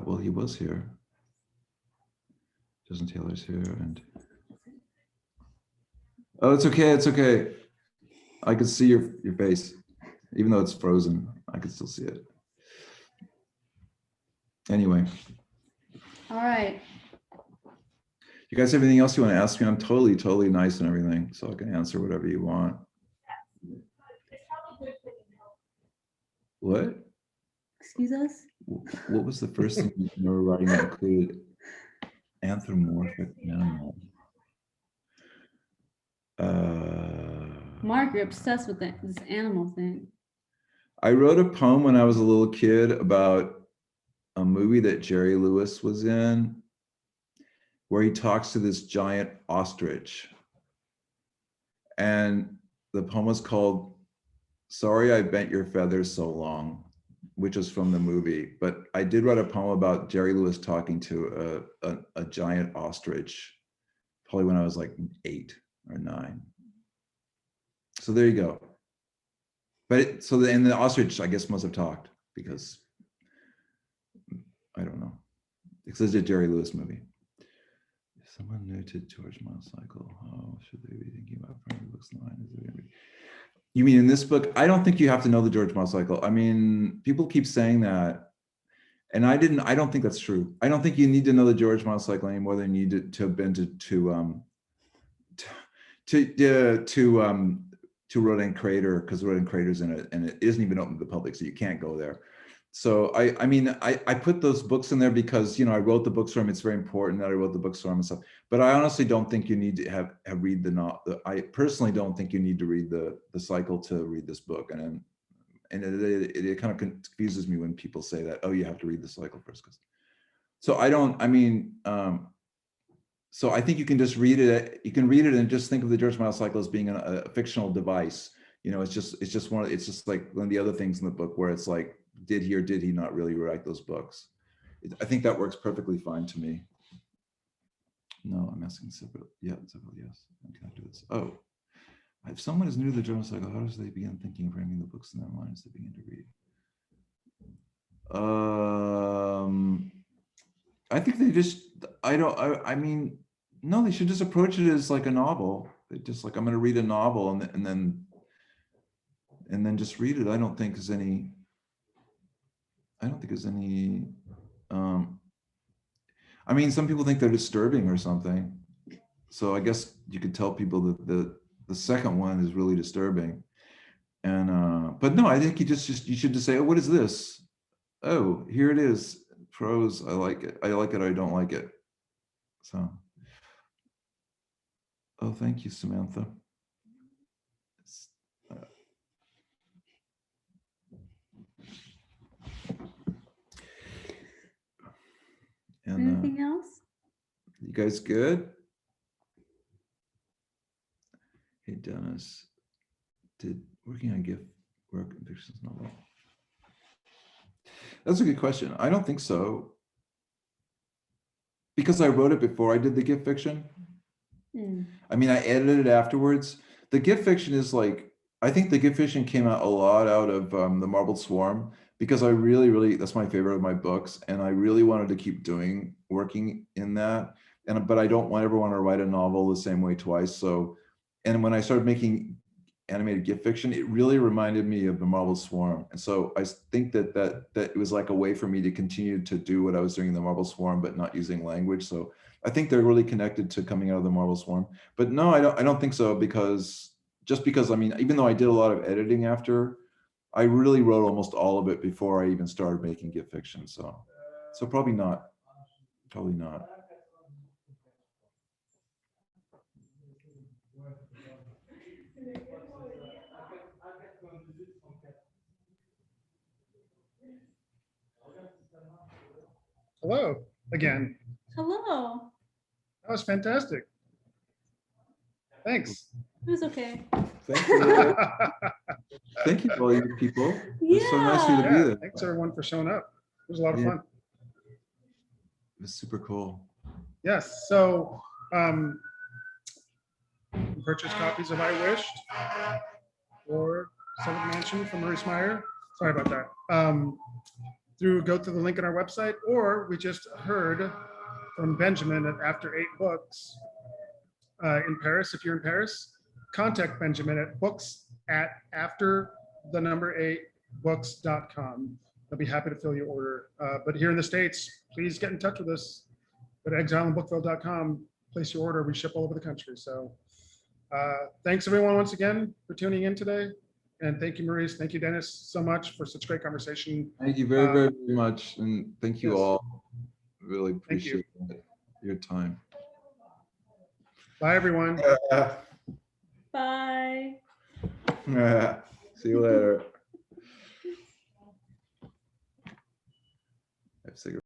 C: well, he was here. Justin Taylor's here, and oh, it's okay. It's okay. I could see your face, even though it's frozen. I could still see it. Anyway.
B: All right.
C: You guys have anything else you want to ask me? I'm totally nice and everything, so I can answer whatever you want. What?
B: Excuse us?
C: What was the first thing you were writing that included anthropomorphic animal?
B: Mark, you're obsessed with this animal thing.
C: I wrote a poem when I was a little kid about a movie that Jerry Lewis was in, where he talks to this giant ostrich. And the poem was called Sorry I Bent Your Feathers So Long, which is from the movie. But I did write a poem about Jerry Lewis talking to a giant ostrich, probably when I was like 8 or 9. So there you go. But and the ostrich, I guess, must have talked because I don't know. Because it's a Jerry Lewis movie. Someone new to George Motorcycle. How should they be thinking about finding the books in line? Is it gonna be... You mean in this book? I don't think you have to know the George Motorcycle. I mean, people keep saying that, and I don't think that's true. I don't think you need to know the George Motorcycle any more than you need to have been to Rodin Crater, because Rodin Crater's in it, and it isn't even open to the public, so you can't go there. So I mean, I put those books in there because, you know, I wrote the books for him. It's very important that I wrote the books for him and stuff. But I honestly don't think you need to have read I personally don't think you need to read the cycle to read this book. And it kind of confuses me when people say that, oh, you have to read the cycle first. So I don't. I mean, so I think you can just read it. You can read it and just think of the George Miles cycle as being a fictional device. You know, it's just like one of the other things in the book where it's like, did he or did he not really write those books? I think that works perfectly fine to me. No, I'm asking several. Yeah, several. Yes. I can't do this. Oh, if someone is new to the journal cycle, how does they begin thinking of framing the books in their minds to begin to read? I think they just. I mean, no, they should just approach it as like a novel. They just like, I'm going to read a novel and then just read it. I don't think there's any. I mean, some people think they're disturbing or something. So I guess you could tell people that the second one is really disturbing. And but no, I think you should just say, oh, what is this? Oh, here it is. Prose, I like it. I like it, I don't like it. So, oh, thank you, Samantha.
B: Anything else?
C: You guys good? Hey, Dennis, did working on gift work in fictions novel? That's a good question. I don't think so. Because I wrote it before I did the gift fiction. I mean, I edited it afterwards. The gift fiction is like, I think the gift fiction came out a lot out of the Marbled Swarm, because I really, that's my favorite of my books. And I really wanted to keep working in that. But I don't ever want to write a novel the same way twice. So, and when I started making animated gift fiction, it really reminded me of the Marbled Swarm. And so I think that it was like a way for me to continue to do what I was doing in the Marbled Swarm, but not using language. So I think they're really connected to coming out of the Marbled Swarm. But no, I don't think so, because I mean, even though I did a lot of editing after, I really wrote almost all of it before I even started making gift fiction. So probably not. Probably not.
A: Hello again.
B: Hello.
A: That was fantastic. Thanks.
B: It was okay.
C: Thank you. Thank you, all you people. It's so nice of you to be
A: Yeah,
C: there.
A: thanks everyone for showing up. It was a lot of fun.
C: It was super cool.
A: Yes, so purchase copies of I Wished or Seventh Mansion from Maurice Meyer. Sorry about that. Go to the link in our website, or we just heard from Benjamin at After 8 Books in Paris. If you're in Paris, contact Benjamin at books@8books.com. I'll be happy to fill your order. But here in the States, please get in touch with us. Go to exileandbookville.com, place your order. We ship all over the country. So thanks everyone once again for tuning in today. And thank you, Maurice. Thank you, Dennis, so much for such great conversation.
C: Thank you very, very much. And thank you
A: yes.
C: all. Really
A: Thank you.
C: appreciate your time.
A: Bye, everyone.
B: Bye.
C: See you later. I have cigarettes.